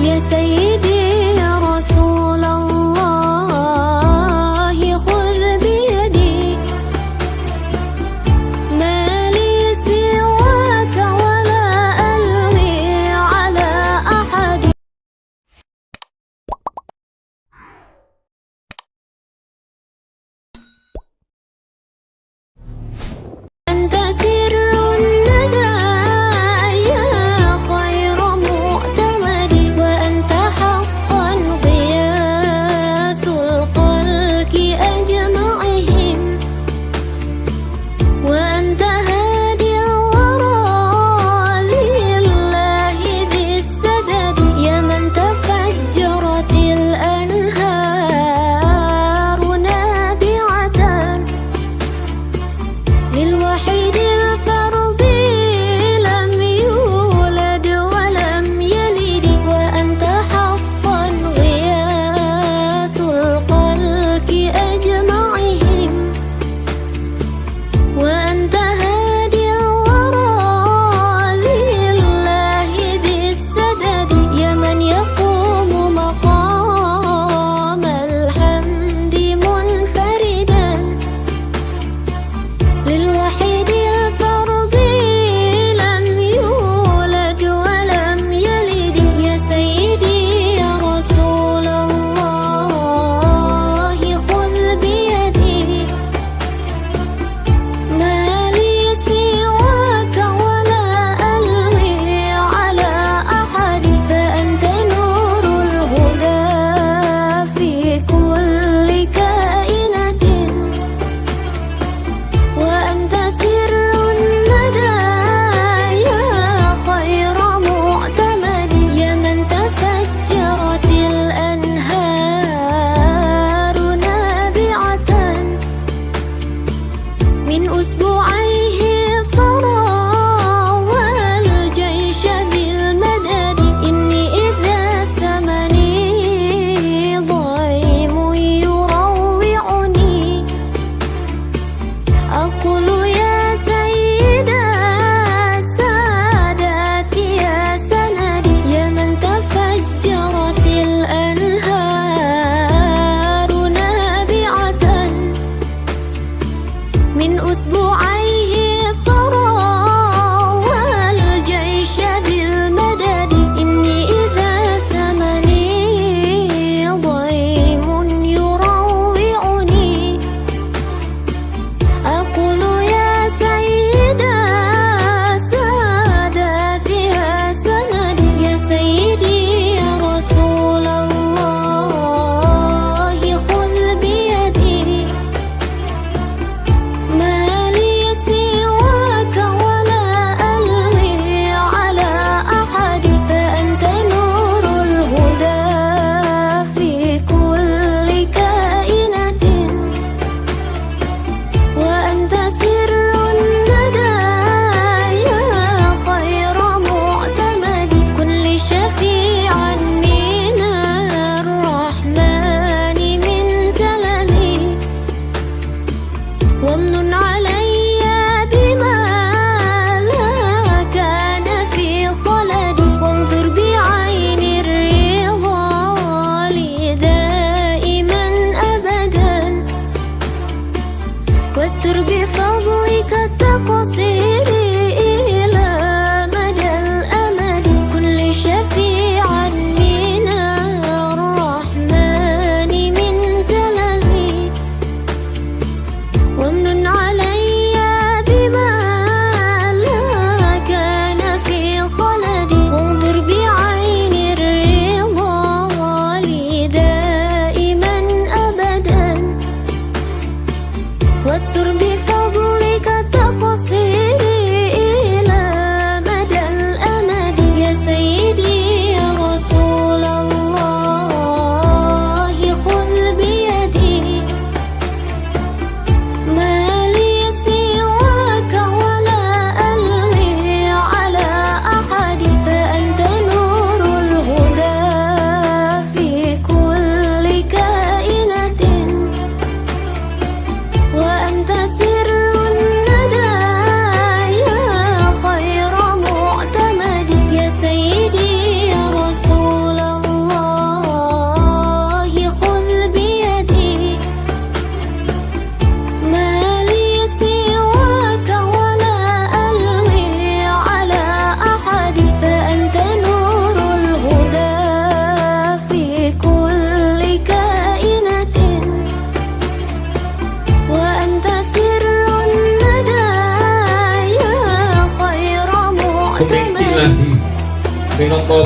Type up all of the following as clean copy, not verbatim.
يا سيدي يا رسول الله خذ بيدي ما لي سواك ولا ألوي على أحد أنت سر الندى يا خير مؤتمد وأنت حق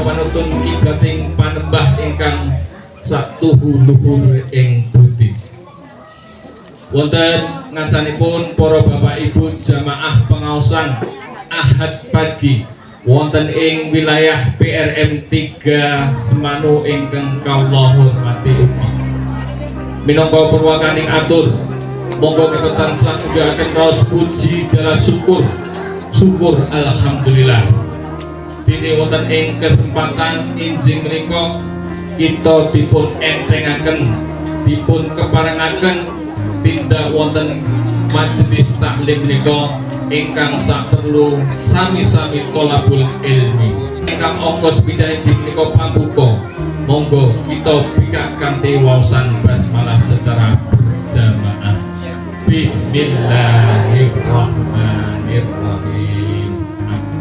panutun kiblating panembah ingkang satuhu luhur ing budi. Wonten ngarsanipun para bapak ibu jamaah pengaosan Ahad pagi wonten ing wilayah PRM 3 Semanu ingkang kawula hormati ugi. Minangka purwakaning atur, monggo kita tansah mujahaken raos puji dalah syukur alhamdulillah. Dene wonten ing kesempatan injing menika kita dipun entengaken, dipun keparengaken tindak wonten majelis taklim menika ingkang saperlu sami-sami tolabul ilmi. Ingkang angka sepindhahe menika pambuka. Monggo kita bikak kanthi waosan basmalah secara berjamaah. Bismillahirrahmanirrahim.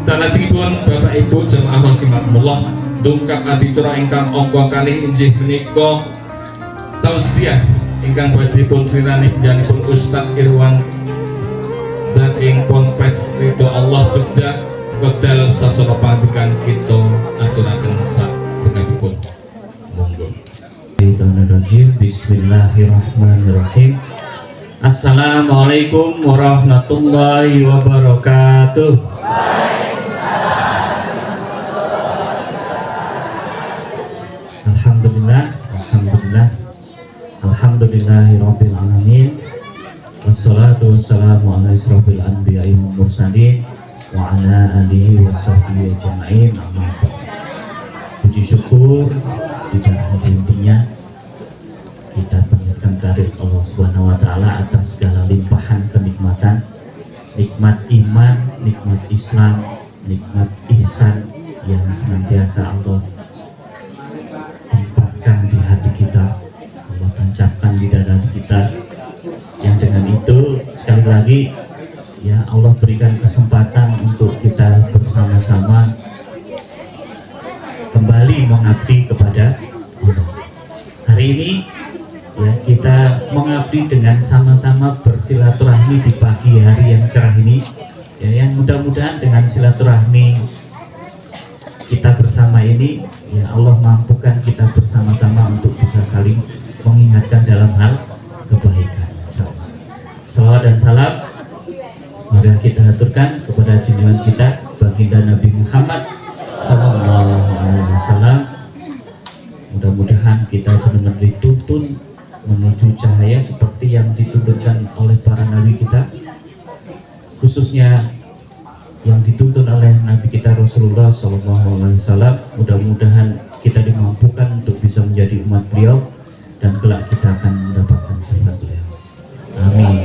Salajengipun Bapak Ibu jamaah rahimakumullah, dungkap adicara ingkang angka kalih inggih menika tausiah ingkang badhe pun srirani panjenenganipun Ustaz Irwan saking Ponpes Ridho Allah Jogja wekdal sasana pangandikan kita aturaken sakjengipun. Monggo. Bismillahirrahmanirrahim. Assalamualaikum warahmatullahi wabarakatuh. Alhamdulillahirabbil alamin. Wassalatu wassalamu ala asyrofil anbiya'i wal mursalin wa ala alihi wa sahbihi ajma'in. Amma ba'd. Puji syukur tidak henti-hentinya kita panjatkan kehadirat Allah Subhanahu wa taala atas segala limpahan kenikmatan, nikmat iman, nikmat Islam, nikmat ihsan yang senantiasa Allah tempatkan di hati kita, Allah tancapkan di dada kita, yang dengan itu sekali lagi ya Allah berikan kesempatan untuk kita bersama-sama kembali mengabdi kepada Allah. Hari ini ya kita mengabdi dengan sama-sama bersilaturahmi di pagi hari yang cerah ini ya, yang mudah-mudahan dengan silaturahmi kita bersama ini ya Allah mampukan kita bersama-sama untuk bisa saling mengingatkan dalam hal kebaikan. Salawat dan salam mari kita aturkan kepada junjungan kita baginda Nabi Muhammad sallallahu alaihi wasallam. Mudah-mudahan kita benar-benar dituntun menuju cahaya seperti yang dituntunkan oleh para nabi kita, khususnya yang dituntun oleh Nabi kita Rasulullah sallallahu alaihi wasallam. Mudah-mudahan kita dimampukan untuk bisa menjadi umat beliau dan kelak kita akan mendapatkan syafaat beliau. Amin.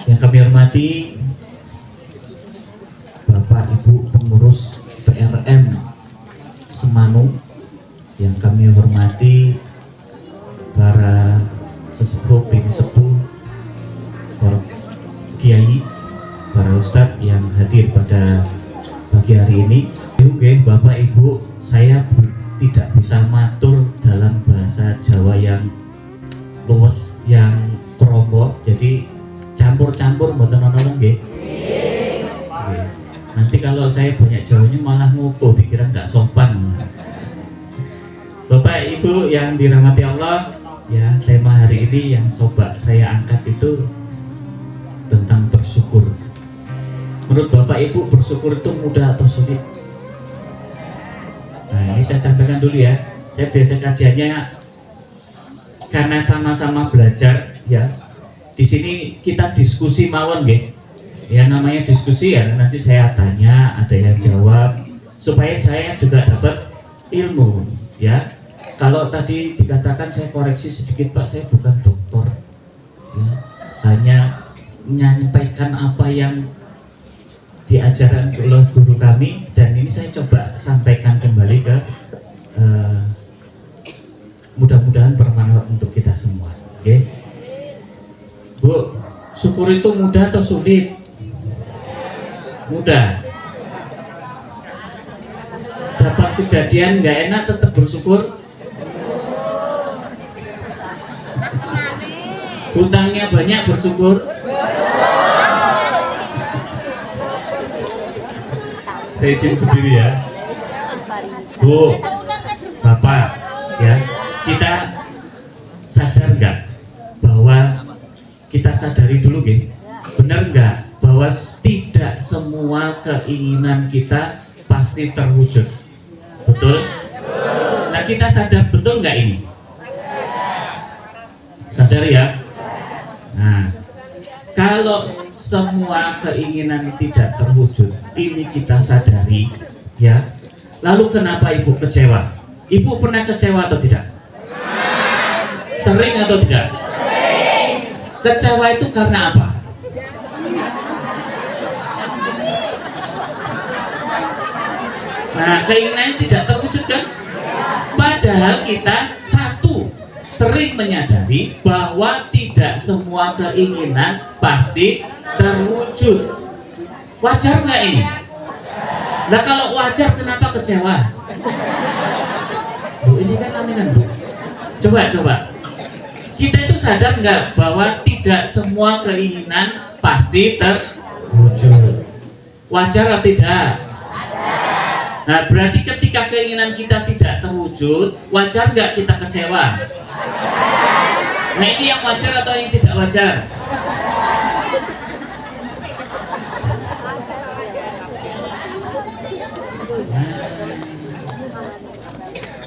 Yang kami hormati Bapak Ibu pengurus PRM Semanu, yang kami hormati para sesepuh, bibi sepuh, para kiai, para ustadz yang hadir pada pagi hari ini. Oke, Bapak Ibu, saya tidak bisa matur dalam bahasa Jawa yang luwes, yang promo, jadi campur-campur mboten ana nggih. Nanti kalau saya banyak Jawanya malah ngupo, dikira nggak sopan. Bapak Ibu yang dirahmati Allah, ya tema hari ini yang coba saya angkat itu tentang bersyukur. Menurut Bapak Ibu, bersyukur itu mudah atau sulit? Nah, ini saya sampaikan dulu ya. Saya biasa kajiannya karena sama-sama belajar ya. Di sini kita diskusi mawon nggih. Ya namanya diskusi ya, nanti saya tanya, ada yang jawab supaya saya juga dapat ilmu ya. Kalau tadi dikatakan, saya koreksi sedikit Pak, saya bukan dokter ya. Hanya menyampaikan apa yang diajarkan oleh guru kami, dan ini saya coba sampaikan kembali ke mudah-mudahan bermanfaat untuk kita semua. Oke, Bu, syukur itu mudah atau sulit? Mudah. Dapat kejadian nggak enak tetap bersyukur. Hutangnya banyak bersyukur. Saya izin berdiri ya. Bu, Bapak, ya, kita sadar nggak bahwa kita sadari dulu, gitu, benar nggak bahwa tidak semua keinginan kita pasti terwujud, betul? Nah, kita sadar betul nggak ini? Sadar ya? Nah, kalau semua keinginan tidak terwujud, ini kita sadari, ya. Lalu kenapa ibu kecewa? Ibu pernah kecewa atau tidak? Sering atau tidak? Kecewa itu karena apa? Nah, keinginan tidak terwujud kan? Padahal kita sering menyadari bahwa tidak semua keinginan pasti terwujud. Wajar nggak ini? Nah, kalau wajar kenapa kecewa? Bu, ini kan aneh kan, Bu? Coba. Kita itu sadar nggak bahwa tidak semua keinginan pasti terwujud? Wajar atau tidak? Nah, berarti ketika keinginan kita tidak terwujud, wajar nggak kita kecewa? Nah, ini yang wajar atau yang tidak wajar?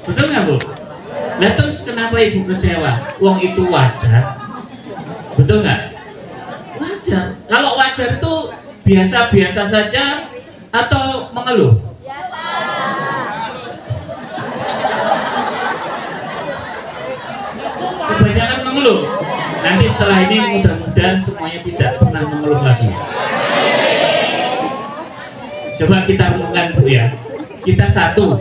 Betul nggak, Bu? Nah, terus kenapa ibu kecewa? Wong itu wajar, betul nggak? Wajar. Kalau wajar itu biasa-biasa saja atau mengeluh? Kebanyakan mengeluh. Nanti setelah ini mudah-mudahan semuanya tidak pernah mengeluh lagi. Coba kita renungkan, Bu, ya. Kita satu,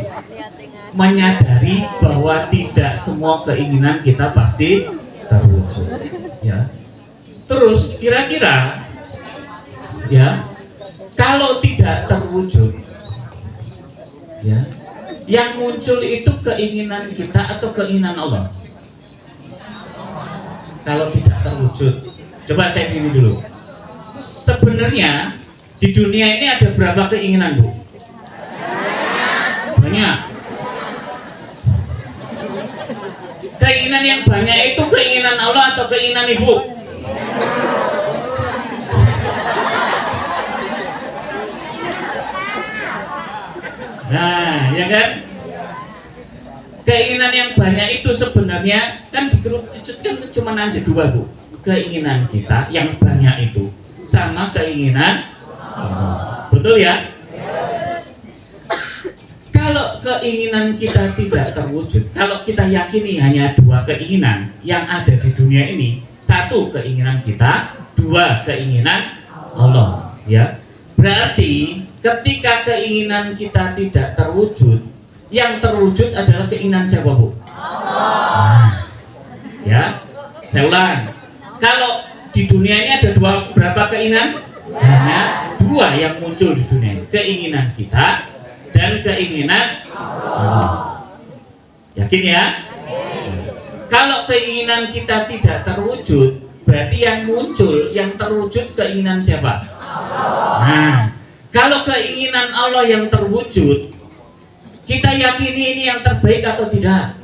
menyadari bahwa tidak semua keinginan kita pasti terwujud, ya. Terus kira-kira, ya, kalau tidak terwujud, ya, yang muncul itu keinginan kita atau keinginan Allah? Kalau tidak terwujud, coba saya gini dulu. Sebenarnya di dunia ini ada berapa keinginan, Bu? Banyak. Keinginan yang banyak itu keinginan Allah atau keinginan Ibu? Nah, ya kan? Keinginan yang banyak itu sebenarnya kan dikerucutkan cuma aja dua, Bu. Keinginan kita yang banyak itu sama keinginan Allah. Betul ya? Kalau keinginan kita tidak terwujud, kalau kita yakini hanya dua keinginan yang ada di dunia ini, satu keinginan kita, dua keinginan Allah, ya. Berarti ketika keinginan kita tidak terwujud, yang terwujud adalah keinginan siapa, Bu? Allah. Ya, saya ulang. Kalau di dunia ini ada berapa keinginan? Hanya dua yang muncul di dunia ini. Keinginan kita dan keinginan Allah. Yakin ya? Kalau keinginan kita tidak terwujud, berarti yang muncul, yang terwujud keinginan siapa? Allah. Nah, kalau keinginan Allah yang terwujud, kita yakini ini yang terbaik atau tidak?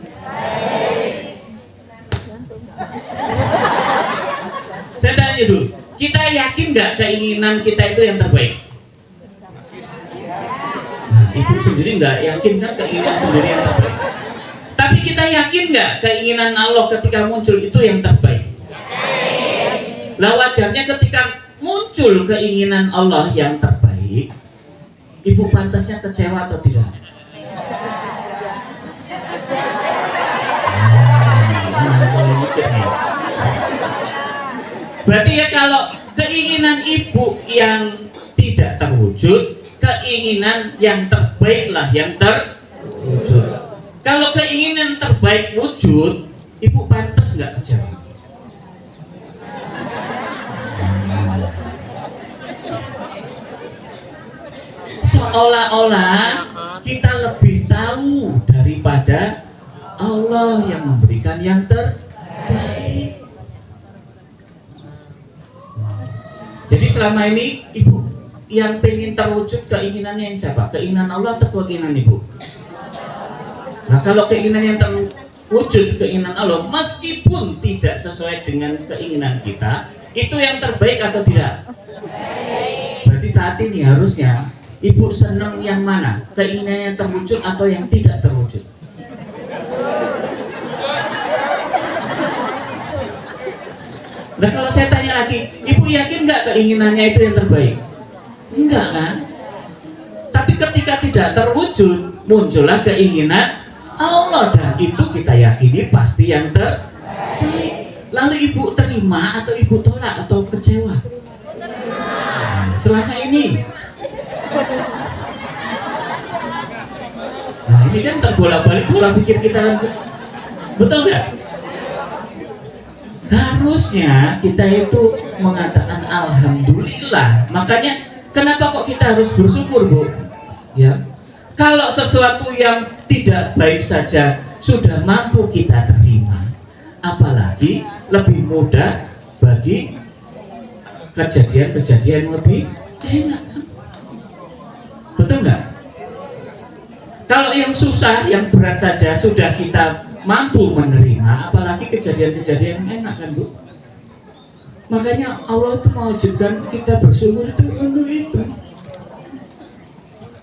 Saya tanya dulu, kita yakin nggak keinginan kita itu yang terbaik? Nah, ibu sendiri nggak yakin kan keinginan sendiri yang terbaik? Tapi kita yakin nggak keinginan Allah ketika muncul itu yang terbaik? Lah, wajarnya ketika muncul keinginan Allah yang terbaik, ibu pantasnya kecewa atau tidak? Mulai mikir nih. Berarti ya kalau keinginan ibu yang tidak terwujud, keinginan yang terbaik lah yang terwujud. Kalau keinginan terbaik wujud, ibu pantas nggak kecewa? Seolah-olah kita lebih tahu daripada Allah yang memberikan yang terbaik. Jadi selama ini ibu yang pengen terwujud keinginannya yang siapa? Keinginan Allah atau keinginan ibu? Nah kalau keinginan yang terwujud, keinginan Allah, meskipun tidak sesuai dengan keinginan kita, itu yang terbaik atau tidak? Berarti saat ini harusnya ibu senang yang mana? Keinginan yang terwujud atau yang tidak terwujud? Nah kalau saya tanya lagi, ibu yakin nggak keinginannya itu yang terbaik? Enggak kan? Tapi ketika tidak terwujud, muncullah keinginan Allah, dan itu kita yakini pasti yang terbaik. Lalu ibu terima atau ibu tolak atau kecewa? Selama ini, nah ini kan terbolak-balik pola pikir kita, betul nggak? Harusnya kita itu mengatakan alhamdulillah. Makanya kenapa kok kita harus bersyukur, Bu? Ya. Kalau sesuatu yang tidak baik saja sudah mampu kita terima, apalagi lebih mudah bagi kejadian-kejadian lebih enak. Betul nggak? Kalau yang susah, yang berat saja sudah kita mampu menerima, apalagi kejadian-kejadian yang enak kan, Bu? Makanya Allah itu mewajibkan kita bersyukur itu untuk itu,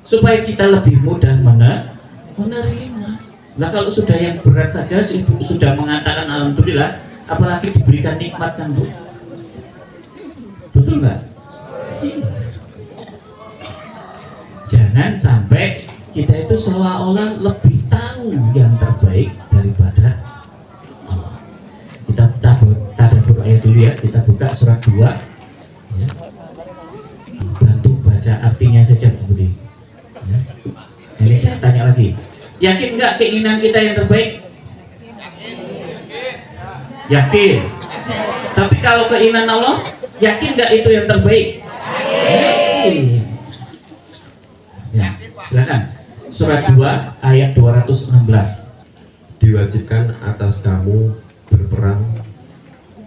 supaya kita lebih mudah menerima. Nah kalau sudah yang berat saja ibu sudah mengatakan alhamdulillah, apalagi diberikan nikmat kan, Bu? Betul nggak? Jangan sampai kita itu seolah-olah lebih tahu yang terbaik daripada Allah. Kita tadabbur ayat dulu ya, kita buka surat 2 ya. Bantu baca artinya saja, Bu Budi ya. Ini saya tanya lagi, yakin nggak keinginan kita yang terbaik? Yakin. Tapi kalau keinginan Allah, yakin nggak itu yang terbaik? Yakin. Ya, silakan. Surat 2 ayat 216. Diwajibkan atas kamu berperang,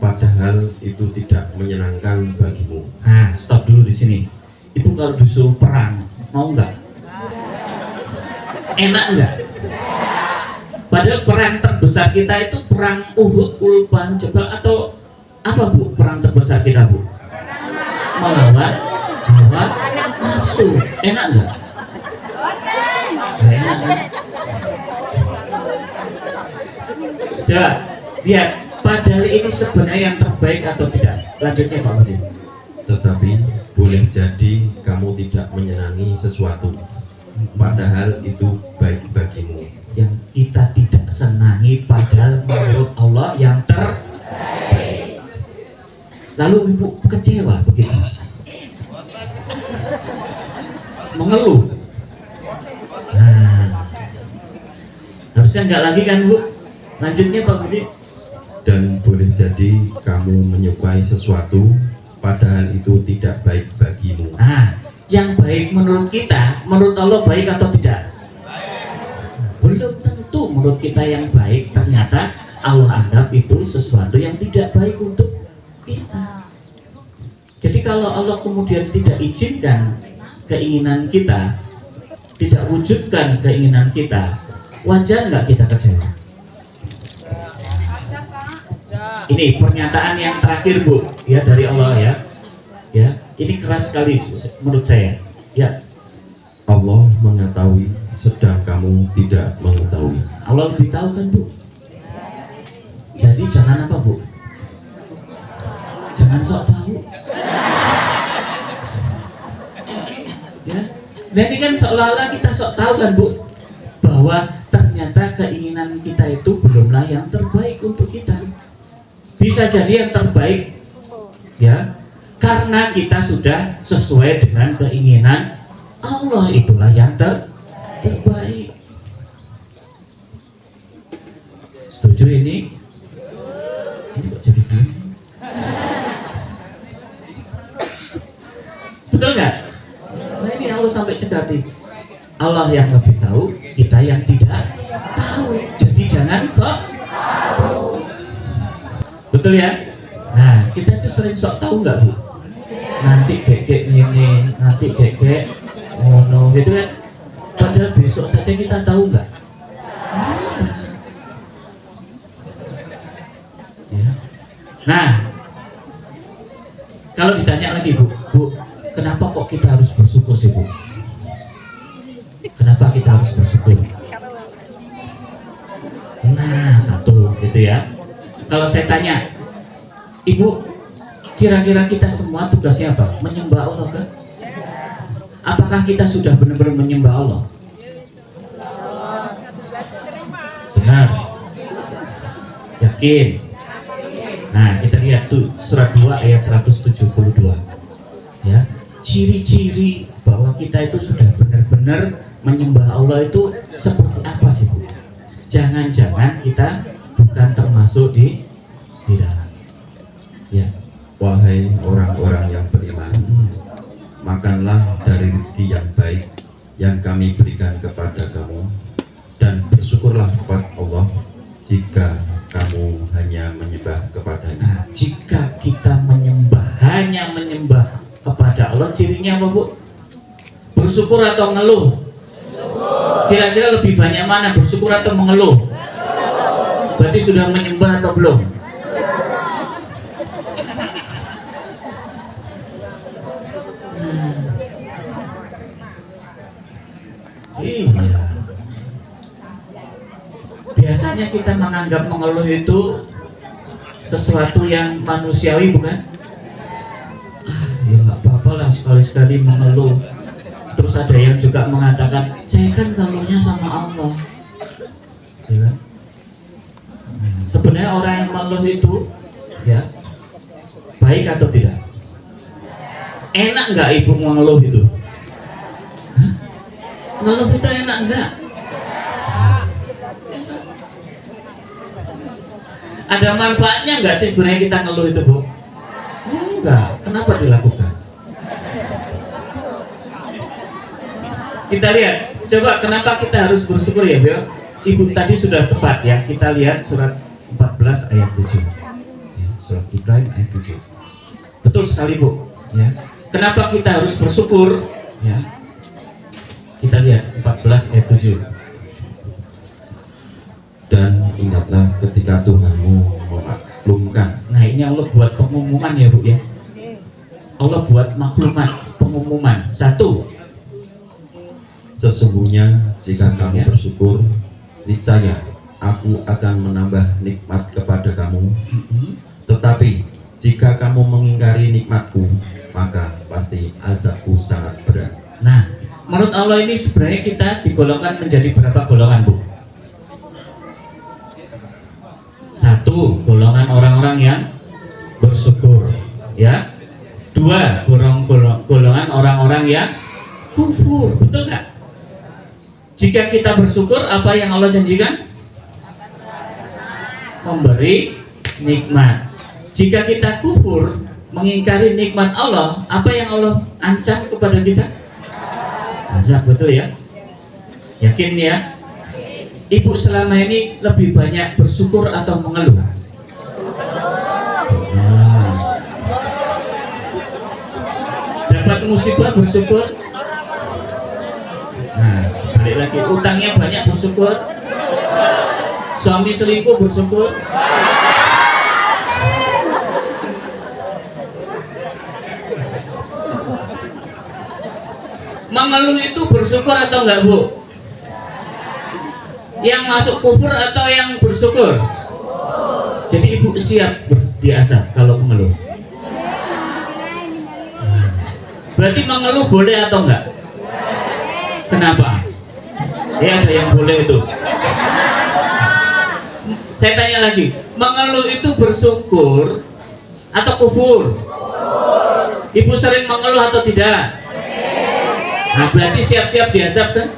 padahal itu tidak menyenangkan bagimu. Nah, stop dulu di sini. Ibu kalau disuruh perang, mau nggak? Enak nggak? Padahal perang terbesar kita itu perang Uhud, Ulpan, Jabal, atau apa, Bu? Perang terbesar kita, Bu? Melawan hawa nafsu. Enak nggak? Enak kan? Coba lihat, padahal ini sebenarnya yang terbaik atau tidak? Lanjutnya Pak Budi. Tetapi boleh jadi kamu tidak menyenangi sesuatu, padahal itu baik bagimu. Yang kita tidak senangi padahal menurut Allah yang terbaik. Lalu ibu kecewa begitu, mengeluh. Nah, harusnya enggak lagi kan, Bu? Lanjutnya Pak Budi. Dan boleh jadi kamu menyukai sesuatu, padahal itu tidak baik bagimu. Nah, yang baik menurut kita, menurut Allah baik atau tidak? Belum tentu menurut kita yang baik, ternyata Allah anggap itu sesuatu yang tidak baik untuk kita. Jadi kalau Allah kemudian tidak izinkan keinginan kita, tidak wujudkan keinginan kita, wajar nggak kita kecewa? Ini pernyataan yang terakhir, Bu, ya, dari Allah ya. Ya, ini keras sekali menurut saya. Ya, Allah mengetahui sedang kamu tidak mengetahui. Allah lebih tahu kan, Bu? Jadi jangan apa, Bu? Jangan sok tahu. Ya, nanti kan seolah-olah kita sok tahu kan, Bu, bahwa ternyata keinginan kita itu belumlah yang terbaik untuk kita. Bisa jadi yang terbaik, ya, karena kita sudah sesuai dengan keinginan Allah, itulah yang terbaik. Setuju ini? Ini kok jadi gini? Betul nggak? Nah ini Allah sampai cekati. Allah yang lebih tahu, kita yang tidak tahu. Jadi jangan sok tahu. Betul ya? Nah kita itu sering sok tahu nggak, Bu? Nanti kek ini, nanti kek ngono gitu kan? Padahal besok saja kita tahu nggak? Nah, kalau ditanya lagi Bu, kenapa kok kita harus bersyukur sih Bu? Kenapa kita harus bersyukur? Nah, satu gitu ya. Kalau saya tanya, Ibu, kira-kira kita semua tugasnya apa? Menyembah Allah kan? Apakah kita sudah benar-benar menyembah Allah? Benar. Yakin? Nah, kita lihat tuh surat 2 ayat 172. Ya, ciri-ciri bahwa kita itu sudah benar-benar menyembah Allah itu seperti apa sih Bu? Jangan-jangan kita bukan termasuk di dalam. Ya. Wahai orang-orang yang beriman, makanlah dari rezeki yang baik yang kami berikan kepada kamu, dan bersyukurlah kepada Allah jika kamu hanya menyembah kepadanya. Nah, jika kita hanya menyembah kepada Allah, cirinya apa Bu? Bersyukur atau ngeluh? Kira-kira lebih banyak mana, bersyukur atau mengeluh? Berarti sudah menyembah atau belum? Iya. Biasanya kita menganggap mengeluh itu sesuatu yang manusiawi, bukan? Ya nggak apa-apa lah sekali-sekali mengeluh. Terus ada yang juga mengatakan, saya kan ngeluhnya sama Allah. Ya. Sebenarnya orang yang mengeluh itu, ya, baik atau tidak? Enak nggak Ibu mengeluh itu? Hah? Ngeluh itu enak nggak? Ada manfaatnya nggak sih sebenarnya kita ngeluh itu Bu? Enggak. Kenapa dilakukan? Kita lihat. Coba kenapa kita harus bersyukur ya Bu? Ibu tadi sudah tepat ya. Kita lihat surat 14 ayat 7. Ya, surat Ibrahim ayat 7. Betul sekali Bu. Ya. Kenapa kita harus bersyukur? Ya. Kita lihat 14 ayat 7. Dan ingatlah ketika Tuhanmu memaklumkan. Nah, ini Allah buat pengumuman ya Bu ya. Allah buat maklumat, pengumuman. Satu, Sesungguhnya jika kamu bersyukur, niscaya aku akan menambah nikmat kepada kamu. Tetapi jika kamu mengingkari nikmatku, maka pasti azabku sangat berat. nah, menurut Allah ini sebenarnya kita digolongkan menjadi berapa golongan Bu? Satu, golongan orang-orang yang bersyukur, ya. Dua, golongan orang-orang yang kufur, betul nggak? Jika kita bersyukur, apa yang Allah janjikan? Memberi nikmat. Jika kita kufur, mengingkari nikmat Allah, apa yang Allah ancam kepada kita? Azab, betul ya? Yakin ya? Ibu selama ini lebih banyak bersyukur atau mengeluh? Dapat musibah bersyukur? Nah, balik lagi, utangnya banyak bersyukur? Suami selingkuh bersyukur? Mengeluh itu bersyukur atau enggak Bu? Yang masuk kufur atau yang bersyukur? Jadi Ibu siap diazab kalau mengeluh? Berarti mengeluh boleh atau enggak? Kenapa? Ya ada yang boleh itu. Saya tanya lagi, mengeluh itu bersyukur atau kufur? Ibu sering mengeluh atau tidak? Nah, berarti siap-siap diazab kan?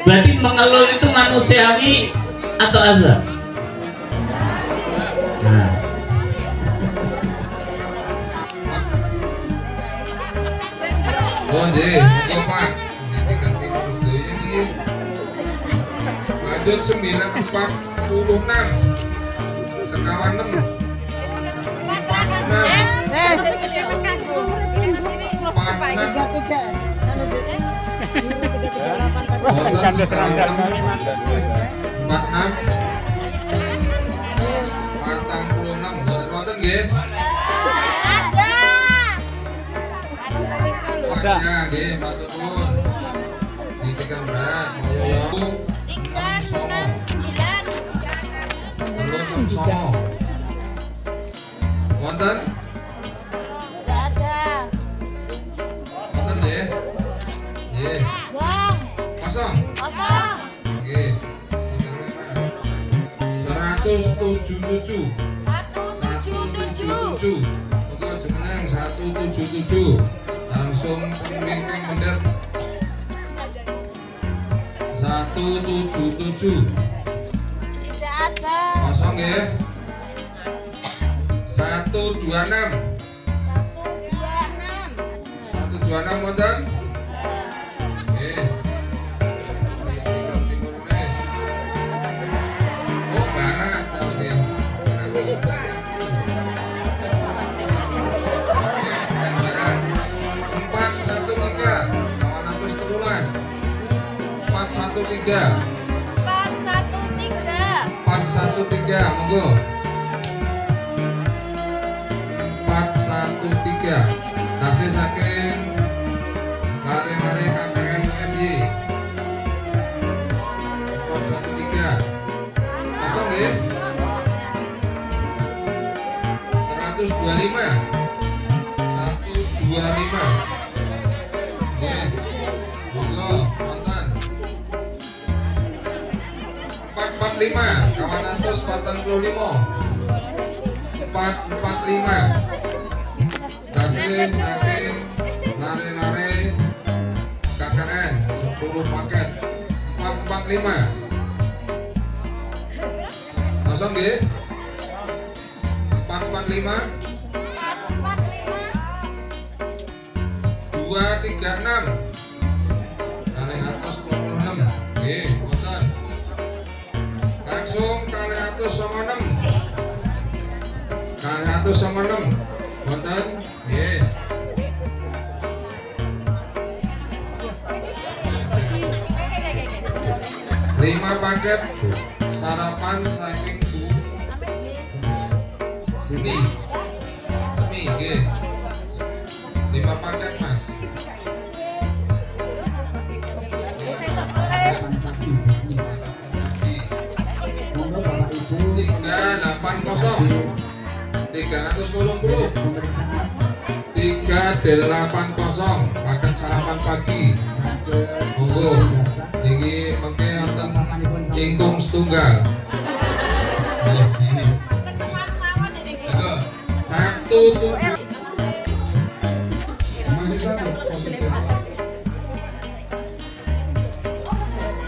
Berarti mengeluh itu manusiawi atau azab? Nah. Oh nggih, monggo Pak. Diganti terus dhewe iki. Lanjut 946. Sekawan 6. 46. 46. Wonten sekarang 46 mboten wonten nggih. Ada nggih, matur nuwun. Ditekan berat, ayo yo. 69. Wonten? Wonten nggih. Nggih. Kosong. Oke. 177. 177. Monggo jeneng 177. Langsung kemingking mendhet. 177. Kosong nggih. 126. 126 wonten? Nggih. Oh, barat ta nggih. 413 monggo. 413 tasih saking lari-lari KKN MY 413 kosong nggih. 125 nggih monggo wonten. 445 kawan atus 45 445 tasih saking lari-lari KKN 10 paket 445 kosong nggih. 445 236 kali atus 26 nggih wonten. Langsung kali atus 96 wonten nggih. Lima paket sarapan saking Bu Semi nggih. 5 paket Mas. Monggo Bapak Ibu 380 380 380 paket sarapan pagi. Monggo iki mengke wonten ingkung setunggal. Nggih sini. Monggo 1 masih satu positif.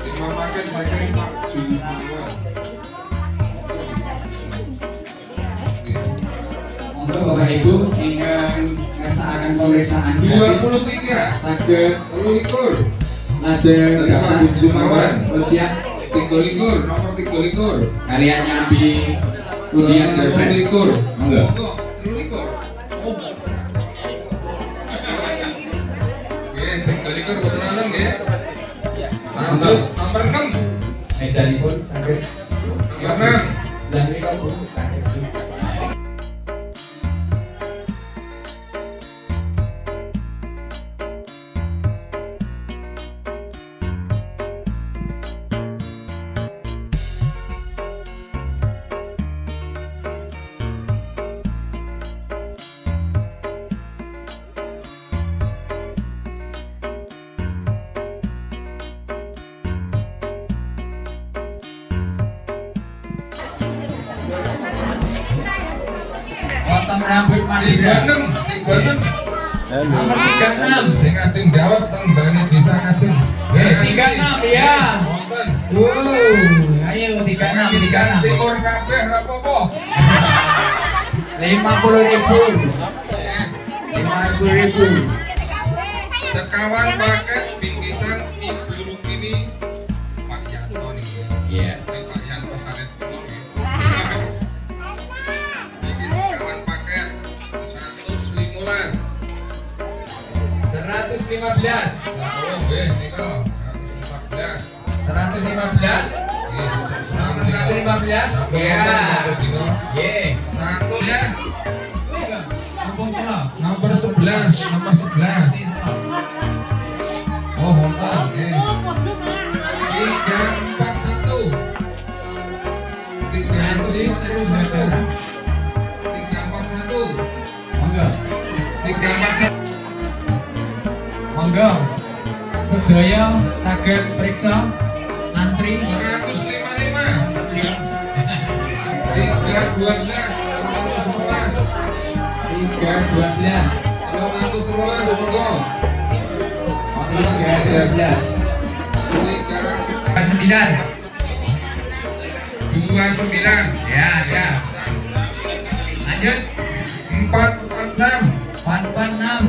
5 paket saking Pak Jumawan. Untuk Bapak Ibu ingkang ngersakaken pemeriksaan 23 saged 23 lajeng dari Pak Jumawan. ujian 23 nomor 23 kalian nyambi ujian berpres. 23 Monggo. 23 Nggih, 23 putranen nggih. Lanjut nomor 6. Medanipun saged Nomor 6. dan mriku Bu saged. Wonten rambut Madura 36 nomor 36. sing ajeng dawet teng Bali Desa Ngajeng. 36 ya. Wonten. Ayo 36 Ikan 36. timur kabeh ora apa-apa. 50.000. 50.000. Sekawan paket bingkisan Ibu Rukini Pak Yanto niki. Iya. Pak Yanto sanes kulo nggih. Bikin sekawan paket 115. 115. Sawo nggih nika 114. 115. Nomor 115. Ya. Ye. 1 Mumpung salah. nomor 11 oh honton 341 Monggo. 341 Monggo. Sedaya saged periksa antri 155 312 312. 311 monggo 312. 29 Ya, ya. Lanjut. 446 446.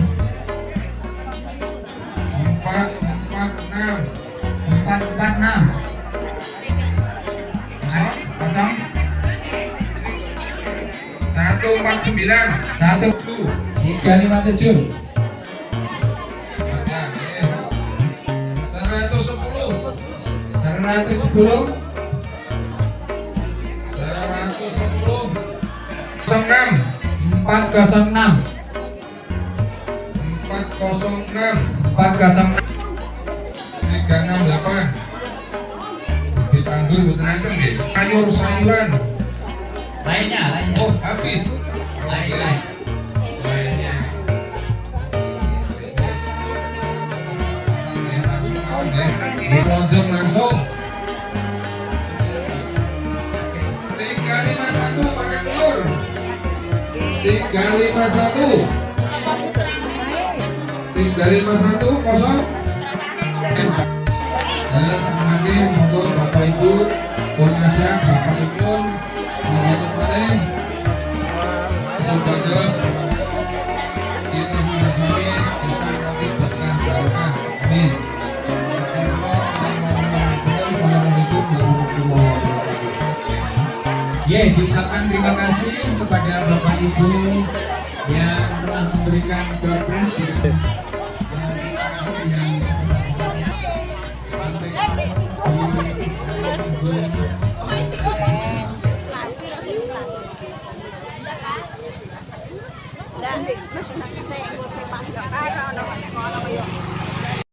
446. Kosong. 149 1 357. 110. 406. 406. 368 kita anggur buatan antem deh sayuran Lainnya. oh habis Lain. lainnya lonjong langsung 351 pakai telur 351 kosong lagi untuk Bapak Ibu pengajak Bapak Ibu selamat boleh sebagus kita menjadi bisa nanti berkah barokah amin. Assalamualaikum warahmatullahi wabarakatuh. Yes, diucapkan terima kasih kepada Bapak Ibu yang telah memberikan door prize di